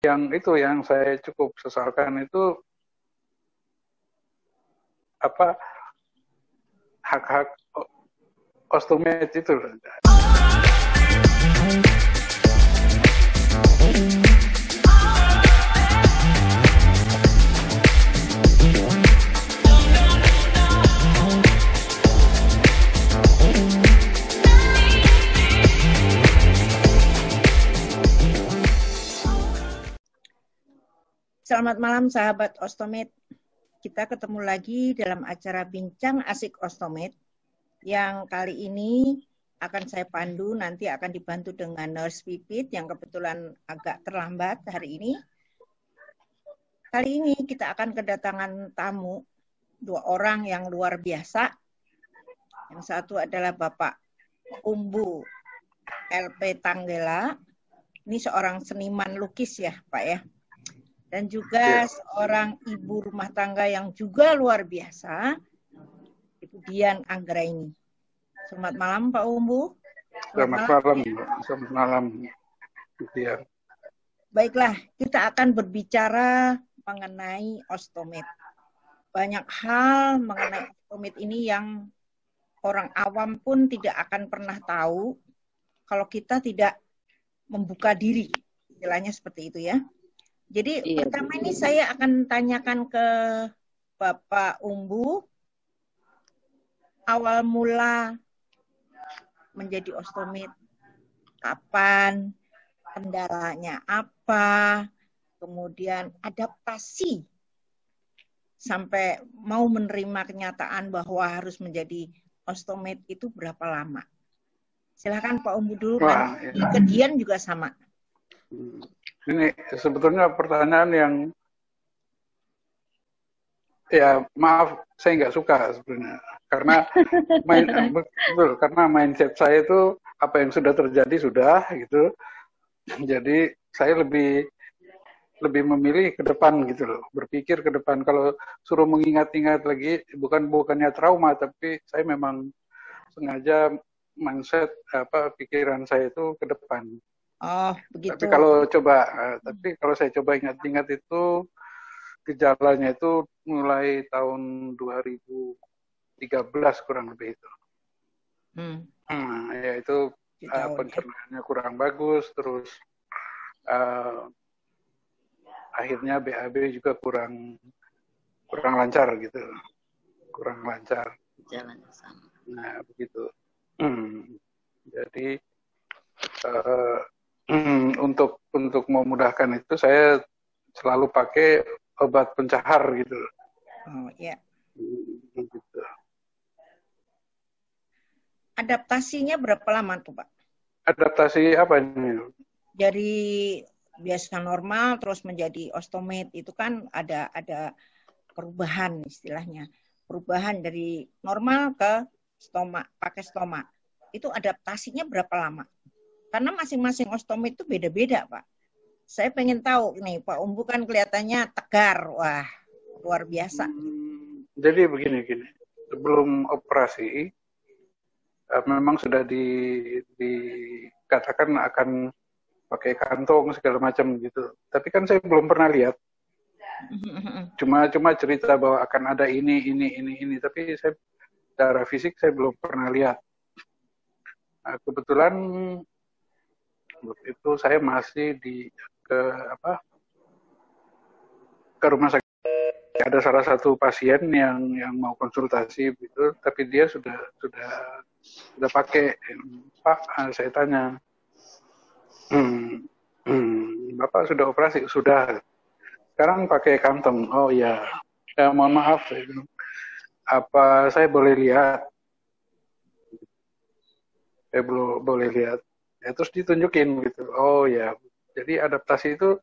yang itu yang saya cukup sesalkan itu apa hak-hak ostomed itu. Selamat malam sahabat Ostomed. Kita ketemu lagi dalam acara Bincang Asik Ostomed yang kali ini akan saya pandu, nanti akan dibantu dengan Nurse Pipit yang kebetulan agak terlambat hari ini. Kali ini kita akan kedatangan tamu, 2 orang yang luar biasa. Yang satu adalah Bapak Umbu LP Tanggela. Ini seorang seniman lukis ya Pak ya. Dan juga seorang ibu rumah tangga yang juga luar biasa, Ibu Dian Anggraini. Selamat malam Pak Umbu. Selamat malam. Selamat malam, Dian. Baiklah, kita akan berbicara mengenai ostomed. Banyak hal mengenai ostomed ini yang orang awam pun tidak akan pernah tahu kalau kita tidak membuka diri. Istilahnya seperti itu ya. Jadi pertama ini saya akan tanyakan ke Bapak Umbu, awal mula menjadi ostomed, kapan, kendalanya apa, kemudian adaptasi sampai mau menerima kenyataan bahwa harus menjadi ostomed itu berapa lama? Silakan Pak Umbu dulu, ke Dian juga sama. Ini sebetulnya pertanyaan yang ya maaf saya nggak suka sebenarnya karena karena mindset saya itu apa yang sudah terjadi sudah gitu, jadi saya lebih memilih ke depan gitu loh, berpikir ke depan. Kalau suruh mengingat-ingat lagi bukannya trauma, tapi saya memang sengaja mindset pikiran saya itu ke depan. Oh, begitu. Tapi kalau saya coba ingat-ingat itu gejalanya itu mulai tahun 2013 kurang lebih itu. Ya itu pencernaannya kurang bagus, terus akhirnya BAB juga kurang lancar gitu, kurang lancar. Jalan sama. Nah begitu. Jadi untuk memudahkan itu saya selalu pakai obat pencahar gitu. Oh iya. Gitu. Adaptasinya berapa lama tuh Pak? Adaptasi apa ini? Dari biasa normal terus menjadi ostomed itu kan ada perubahan istilahnya. Perubahan dari normal ke stoma, pakai stoma. Itu adaptasinya berapa lama? Karena masing-masing ostomed itu beda-beda, Pak. Saya pengen tahu nih, Pak Umbu kan kelihatannya tegar. Wah, luar biasa. Jadi begini. Sebelum operasi, memang sudah dikatakan akan pakai kantong segala macam gitu. Tapi kan saya belum pernah lihat. Cuma cerita bahwa akan ada ini. Tapi saya secara fisik saya belum pernah lihat. Nah, kebetulan itu saya masih ke rumah sakit. Ada salah satu pasien yang mau konsultasi gitu, tapi dia sudah pakai. Pak, saya tanya, Bapak sudah operasi? Sudah. Sekarang pakai kantong. Oh ya, mohon maaf. Apa saya boleh lihat? Saya belum boleh lihat. Ya, terus ditunjukin gitu. Oh ya, jadi adaptasi itu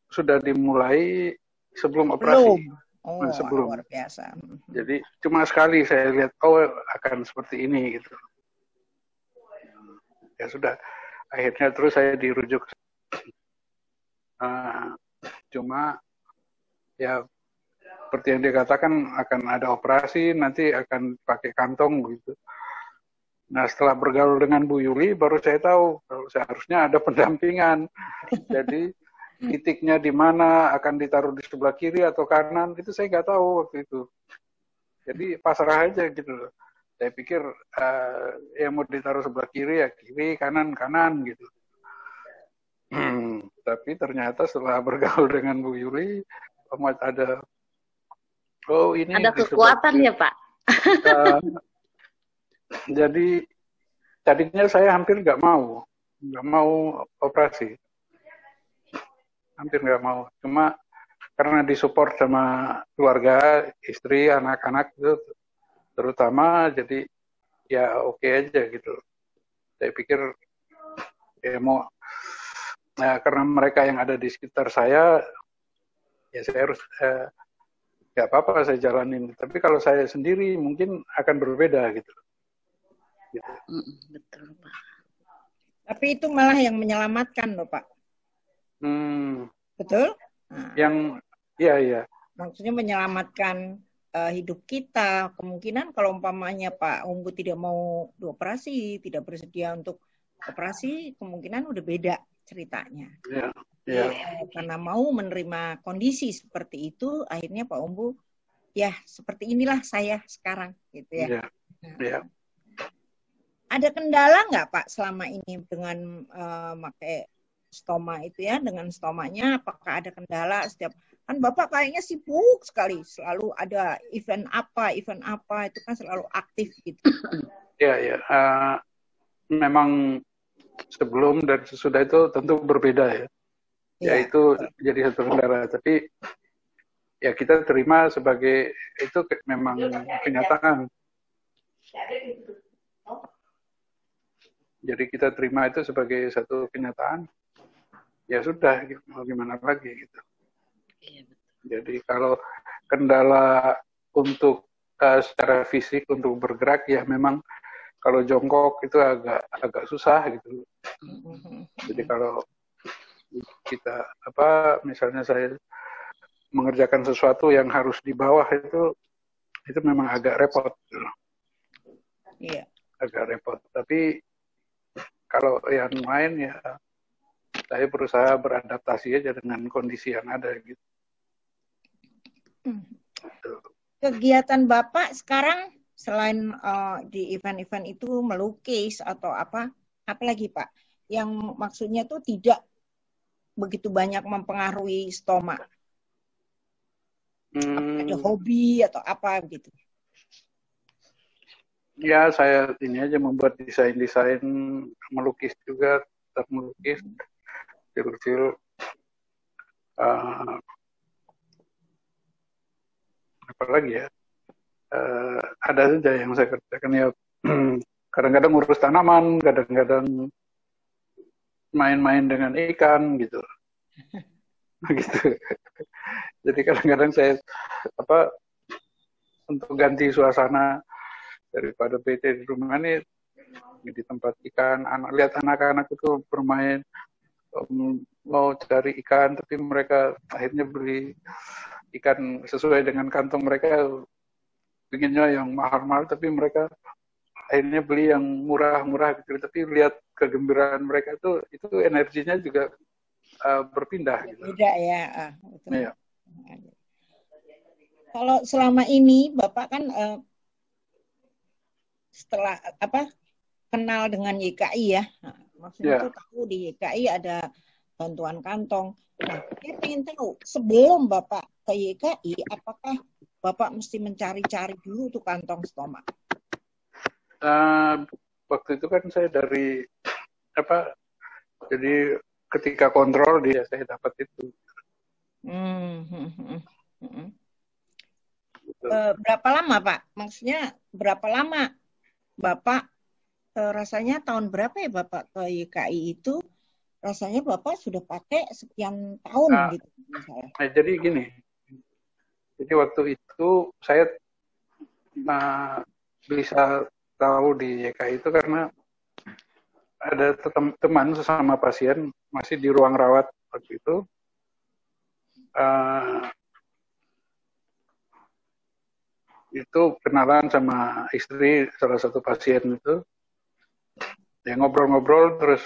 sudah dimulai sebelum operasi. Sebelum. Luar biasa. Jadi cuma sekali saya lihat, akan seperti ini gitu. Ya sudah, akhirnya terus saya dirujuk. Cuma ya seperti yang dikatakan akan ada operasi, nanti akan pakai kantong gitu. Nah, setelah bergaul dengan Bu Yuli, baru saya tahu kalau seharusnya ada pendampingan. Jadi titiknya di mana, akan ditaruh di sebelah kiri atau kanan, itu saya nggak tahu waktu itu. Jadi pasrah aja gitu loh. Saya pikir yang mau ditaruh sebelah kiri ya kiri, kanan kanan gitu. Tapi ternyata setelah bergaul dengan Bu Yuli, ada ini ada kekuatan ya Pak. Jadi tadinya saya hampir nggak mau operasi, hampir nggak mau. Cuma karena disupport sama keluarga, istri, anak-anak itu terutama, jadi ya oke aja gitu. Saya pikir ya mau, karena mereka yang ada di sekitar saya, ya saya harus nggak apa-apa saya jalanin. Tapi kalau saya sendiri mungkin akan berbeda gitu. Betul Pak. Tapi itu malah yang menyelamatkan loh Pak. Betul? Nah, iya. Maksudnya menyelamatkan hidup kita. Kemungkinan kalau umpamanya Pak Umbu tidak mau dioperasi, tidak bersedia untuk operasi, kemungkinan udah beda ceritanya. Iya. Karena mau menerima kondisi seperti itu, akhirnya Pak Umbu, ya seperti inilah saya sekarang, gitu ya. Iya. Ada kendala nggak Pak selama ini dengan pakai stoma itu ya, dengan stomanya? Apakah ada kendala setiap, kan Bapak kayaknya sibuk sekali, selalu ada event apa itu kan selalu aktif gitu. Ya. Memang sebelum dan sesudah itu tentu berbeda ya. Ya itu jadi satu kendala. Tapi ya kita terima sebagai itu memang kenyataan. Jadi kita terima itu sebagai satu kenyataan. Ya sudah, mau gimana lagi gitu. Jadi kalau kendala untuk secara fisik untuk bergerak ya memang kalau jongkok itu agak susah gitu. Jadi kalau kita misalnya saya mengerjakan sesuatu yang harus di bawah itu memang agak repot. Iya. Agak repot. Tapi kalau yang lain ya saya berusaha beradaptasi aja dengan kondisi yang ada gitu. Kegiatan Bapak sekarang selain di event-event itu melukis atau apa lagi Pak? Yang maksudnya tuh tidak begitu banyak mempengaruhi stoma. Ada hobi atau apa gitu? Ya saya ini aja membuat desain melukis juga, tetap melukis, kecil-kecil. Apa lagi ya? Ada saja yang saya kerjakan ya. Kadang-kadang ngurus tanaman, kadang-kadang main-main dengan ikan gitu. Gitu. Jadi kadang-kadang saya untuk ganti suasana daripada PT di rumah ini di tempat ikan, lihat anak-anak itu bermain, mau cari ikan, tapi mereka akhirnya beli ikan sesuai dengan kantong mereka, pinginnya yang mahal-mahal, tapi mereka akhirnya beli yang murah-murah gitu. Tapi lihat kegembiraan mereka itu energinya juga berpindah. Gitu. Beda ya. Betul. Iya. Kalau selama ini Bapak kan setelah kenal dengan YKI ya, maksudnya tuh tahu di YKI ada bantuan kantong. Nah, saya pengen tahu sebelum Bapak ke YKI, apakah Bapak mesti mencari-cari dulu tuh kantong stoma? Waktu itu kan saya dari jadi ketika kontrol saya dapat itu. Berapa lama Pak? Maksudnya berapa lama Bapak rasanya tahun berapa ya Bapak ke YKI itu? Rasanya Bapak sudah pakai sekian tahun gitu misalnya. Jadi gini. Jadi waktu itu saya bisa tahu di YKI itu karena ada teman sesama pasien masih di ruang rawat waktu itu. Itu kenalan sama istri salah satu pasien itu, ya ngobrol-ngobrol terus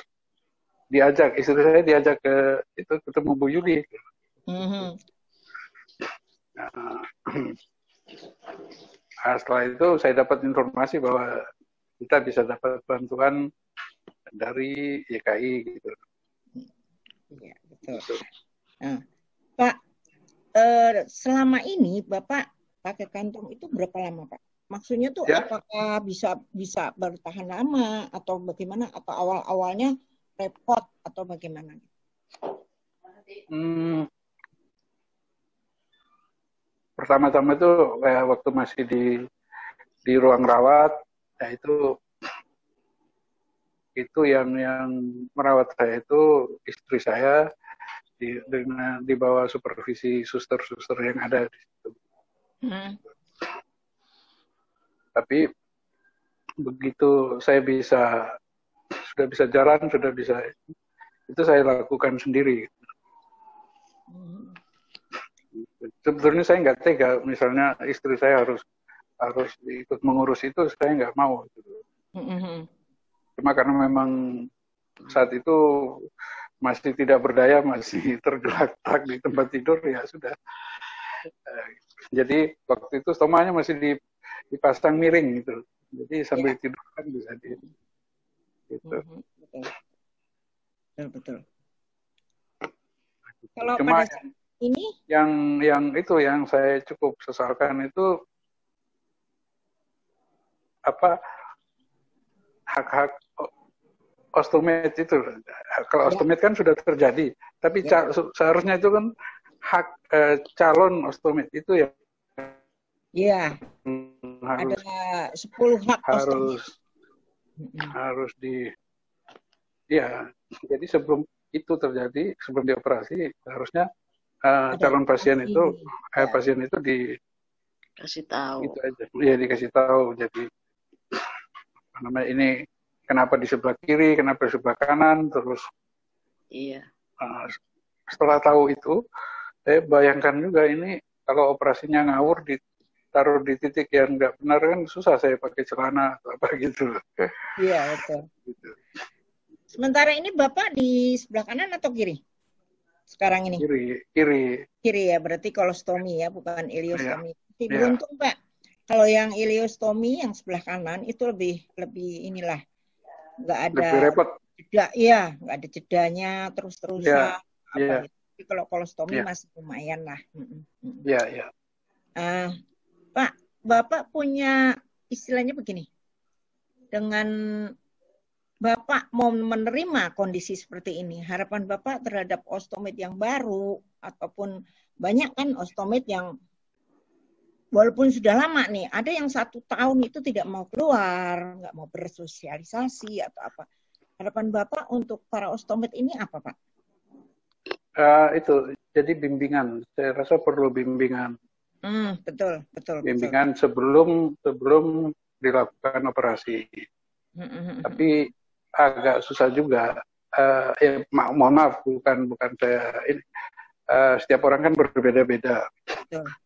istri saya diajak ke itu ketemu Bu Yuli. Nah, setelah itu saya dapat informasi bahwa kita bisa dapat bantuan dari YKI gitu. Ya, betul. Nah, Pak, selama ini Bapak pakai kantong itu berapa lama, Pak? Maksudnya tuh Ya. apakah bisa bertahan lama atau bagaimana? Atau awal-awalnya repot atau bagaimana? Pertama-tama itu waktu masih di ruang rawat, ya itu yang merawat saya itu istri saya di bawah supervisi suster-suster yang ada di situ. Tapi begitu saya sudah bisa jalan, itu saya lakukan sendiri. Sebetulnya saya nggak tega, misalnya istri saya harus ikut mengurus itu, saya nggak mau. Cuma karena memang saat itu masih tidak berdaya, masih tergeletak di tempat tidur, ya sudah. Jadi waktu itu stomanya masih dipasang miring gitu. Jadi sambil tidur kan bisa gitu. Betul. Kalau cuma pada saat ini yang saya cukup sesalkan itu hak-hak ostomed itu. Kalau ostomed kan sudah terjadi, tapi seharusnya itu kan hak calon ostomed itu ya. Iya. Ada 10 hak ostomed. Harus jadi sebelum itu terjadi, sebelum dioperasi, harusnya calon pasien itu dikasih tahu. Itu aja. Ya, dikasih tahu. Jadi ini kenapa di sebelah kiri, kenapa di sebelah kanan, terus setelah tahu itu, saya bayangkan juga ini kalau operasinya ngawur ditaruh di titik yang nggak benar kan susah saya pakai celana atau apa gitu. Iya, betul. Gitu. Sementara ini Bapak di sebelah kanan atau kiri? Sekarang ini? Kiri. Kiri ya, berarti kolostomi ya, bukan iliostomi. Beruntung Pak. Kalau yang iliostomi yang sebelah kanan itu lebih inilah, nggak ada. Lebih repot. Nggak ada jedanya terus-terusan. Gitu. Tapi kalau kolostomi masih lumayan lah. Iya. Pak, Bapak punya istilahnya begini. Dengan Bapak mau menerima kondisi seperti ini, harapan Bapak terhadap ostomed yang baru, ataupun banyak kan ostomed yang walaupun sudah lama nih, ada yang 1 tahun itu tidak mau keluar, nggak mau bersosialisasi atau apa. Harapan Bapak untuk para ostomed ini apa, Pak? Itu, jadi bimbingan. Saya rasa perlu bimbingan. Betul. Bimbingan sebelum dilakukan operasi. Tapi agak susah juga. Mohon maaf, bukan saya ini. Setiap orang kan berbeda-beda.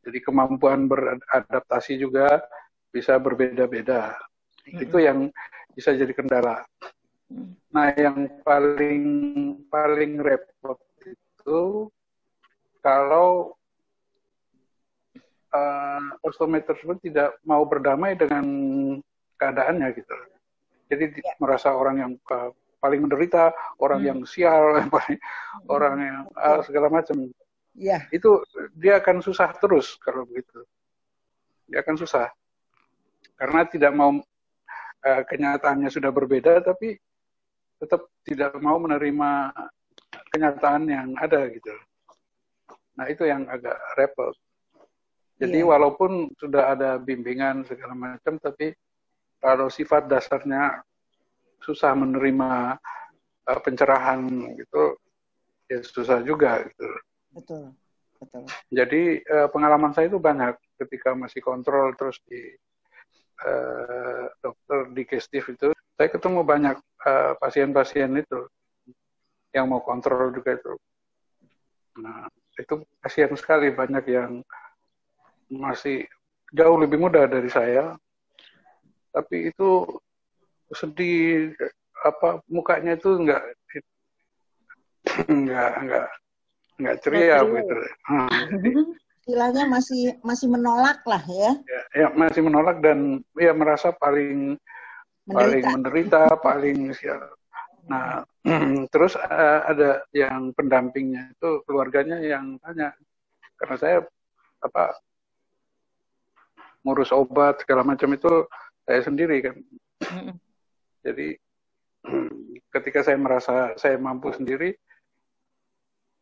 Jadi kemampuan beradaptasi juga bisa berbeda-beda. Itu yang bisa jadi kendala. Nah, yang paling repot itu kalau ostomed tersebut tidak mau berdamai dengan keadaannya gitu. Jadi merasa orang yang paling menderita, orang yang sial, orang yang segala macam. Itu dia akan susah terus kalau begitu. Dia akan susah. Karena tidak mau kenyataannya sudah berbeda, tapi tetap tidak mau menerima kenyataan yang ada gitu. Nah, itu yang agak repot. Jadi walaupun sudah ada bimbingan segala macam, tapi kalau sifat dasarnya susah menerima pencerahan gitu, ya susah juga gitu. Betul. Jadi pengalaman saya itu banyak ketika masih kontrol terus di dokter digestif itu, saya ketemu banyak pasien-pasien itu yang mau kontrol juga itu. Nah, itu kasihan sekali, banyak yang masih jauh lebih muda dari saya, tapi itu sedih, mukanya itu nggak ceria gitu. Istilahnya masih menolak lah ya. Ya, masih menolak dan ya merasa paling menderita, paling sial. Nah, terus ada yang pendampingnya itu keluarganya yang tanya, karena saya ngurus obat segala macam itu saya sendiri kan. Jadi ketika saya merasa saya mampu sendiri,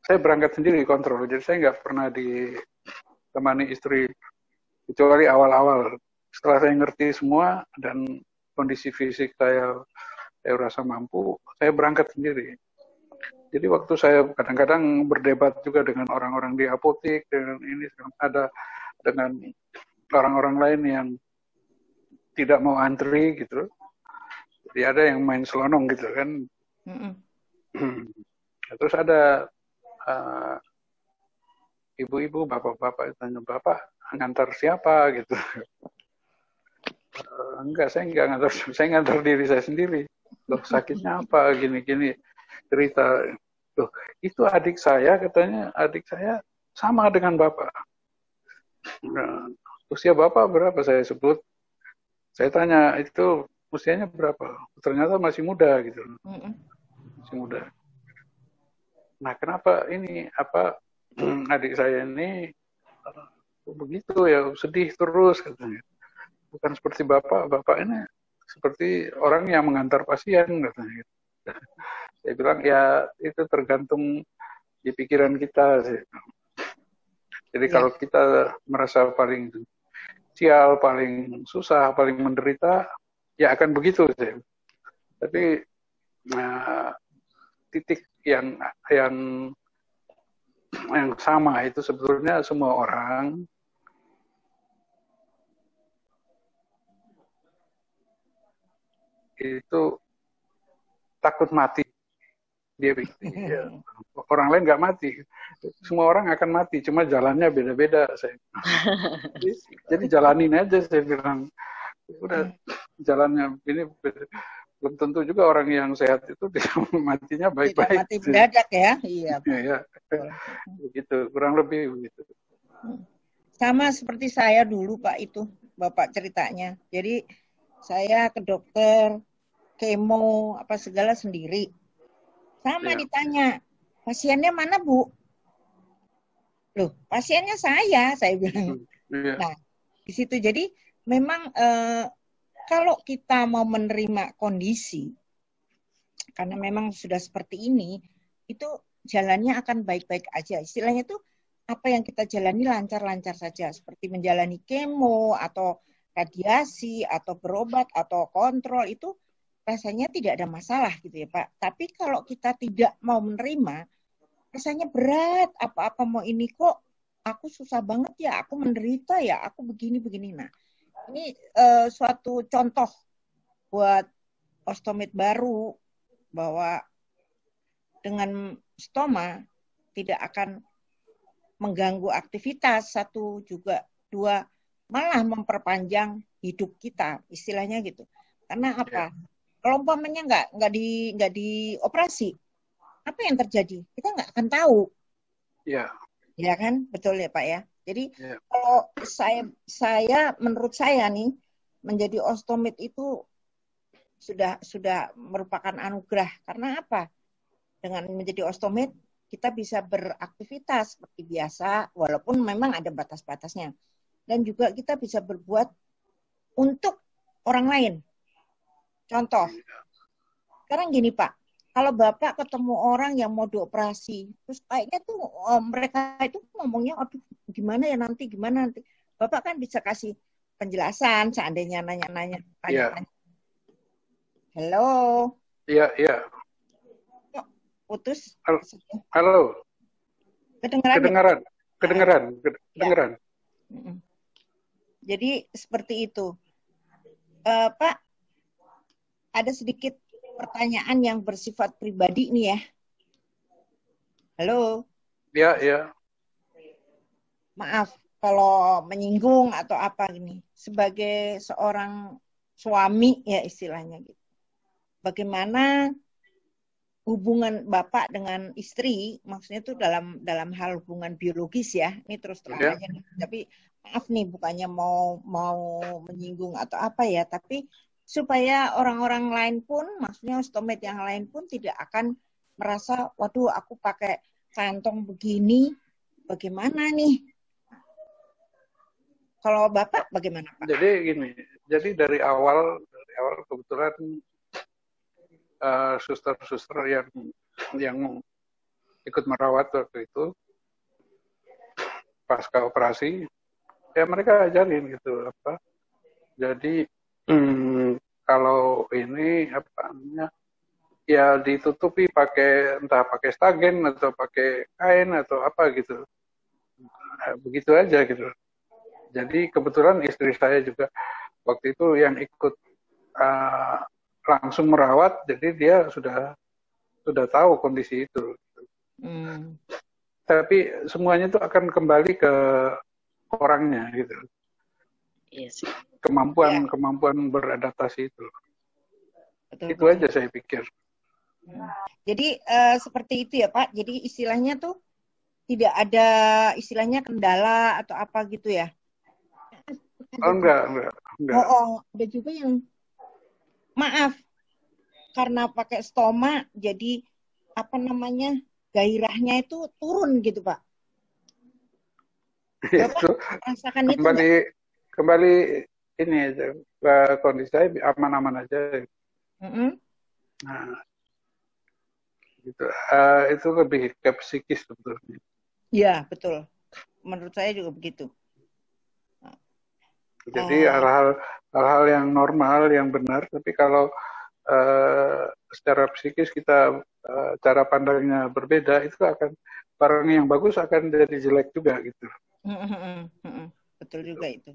saya berangkat sendiri kontrol. Jadi saya nggak pernah ditemani istri kecuali awal-awal. Setelah saya ngerti semua dan kondisi fisik saya rasa mampu, saya berangkat sendiri. Jadi waktu saya kadang-kadang berdebat juga dengan orang-orang di apotek, dengan ini ada dengan orang-orang lain yang tidak mau antri gitu. Jadi ada yang main selonong gitu kan. Terus ada ibu-ibu, bapak-bapak tanya, Bapak ngantar siapa gitu. Enggak, saya enggak ngantar, saya ngantar diri saya sendiri. Loh, sakitnya apa, gini-gini cerita. Loh, itu adik saya, katanya adik saya sama dengan Bapak. Nah, usia Bapak berapa saya sebut. Saya tanya, itu usianya berapa? Ternyata masih muda gitu. Masih muda. Nah, kenapa ini adik saya ini begitu ya, sedih terus katanya. Bukan seperti Bapak ini seperti orang yang mengantar pasien katanya. Saya bilang ya itu tergantung di pikiran kita sih. Jadi kalau kita merasa paling sial, paling susah, paling menderita, ya akan begitu sih. Tapi titik yang sama itu sebetulnya semua orang itu takut mati. Dia orang lain nggak mati, semua orang akan mati, cuma jalannya beda-beda. Jadi jalanin aja, saya bilang. Udah jalannya ini belum tentu juga orang yang sehat itu matinya baik-baik. Mati mendadak ya, iya. Ya, begitu, kurang lebih begitu. Sama seperti saya dulu Pak itu, Bapak ceritanya. Jadi saya ke dokter, kemo, apa segala sendiri. Sama ditanya, pasiennya mana Bu? Loh, pasiennya saya bilang. Nah, di situ jadi memang kalau kita mau menerima kondisi, karena memang sudah seperti ini, itu jalannya akan baik-baik aja. Istilahnya itu apa yang kita jalani lancar-lancar saja, seperti menjalani kemo atau radiasi atau berobat atau kontrol itu rasanya tidak ada masalah gitu ya Pak. Tapi kalau kita tidak mau menerima, rasanya berat, apa-apa mau ini kok aku susah banget ya, aku menderita ya, aku begini-begini. Nah, ini suatu contoh buat ostomit baru bahwa dengan stoma tidak akan mengganggu aktivitas, satu juga, dua malah memperpanjang hidup kita, istilahnya gitu. Karena apa? Kalau umpamanya nggak dioperasi, apa yang terjadi? Kita nggak akan tahu. Iya. Ya kan, betul ya Pak ya. Jadi kalau saya menurut saya nih menjadi ostomit itu sudah merupakan anugerah. Karena apa? Dengan menjadi ostomit kita bisa beraktivitas seperti biasa, walaupun memang ada batas-batasnya. Dan juga kita bisa berbuat untuk orang lain. Contoh, sekarang gini Pak, kalau Bapak ketemu orang yang mau dioperasi, terus kayaknya tuh mereka itu ngomongnya, aduh gimana ya nanti, gimana nanti. Bapak kan bisa kasih penjelasan seandainya nanya-nanya. Halo. Iya. Putus. Halo. Kedengaran. Jadi seperti itu. Pak, ada sedikit pertanyaan yang bersifat pribadi nih ya. Halo. Iya. Maaf kalau menyinggung atau apa gini. Sebagai seorang suami ya istilahnya gitu. Bagaimana hubungan bapak dengan istri, maksudnya itu dalam hal hubungan biologis ya. Ini terus terang aja nih. Tapi maaf nih, bukannya mau menyinggung atau apa ya, tapi supaya orang-orang lain pun, maksudnya ostomate yang lain pun tidak akan merasa, waduh aku pakai kantong begini, bagaimana nih? Kalau bapak bagaimana Pak? Jadi gini, jadi dari awal kebetulan suster-suster yang ikut merawat waktu itu pasca operasi, ya mereka ajarin gitu apa. Jadi kalau ini apa namanya, ya ditutupi entah pakai stagen atau pakai kain atau apa gitu, begitu aja gitu. Jadi kebetulan istri saya juga waktu itu yang ikut langsung merawat, jadi dia sudah tahu kondisi itu. Tapi semuanya itu akan kembali ke orangnya gitu. Yes. Kemampuan beradaptasi itu. Betul, itu aja saya pikir. Jadi seperti itu ya Pak. Jadi istilahnya tuh tidak ada istilahnya kendala atau apa gitu ya? Oh enggak. Oh, ada juga yang maaf karena pakai stoma jadi apa namanya gairahnya itu turun gitu Pak. Itu rasakan kembali ini aja kondisi saya aman-aman aja. Nah, gitu. Itu lebih ke psikis sebetulnya. Iya betul. Menurut saya juga begitu. Jadi hal-hal yang normal, yang benar. Tapi kalau secara psikis kita cara pandangnya berbeda, itu akan barang yang bagus akan jadi jelek juga gitu. Betul juga itu.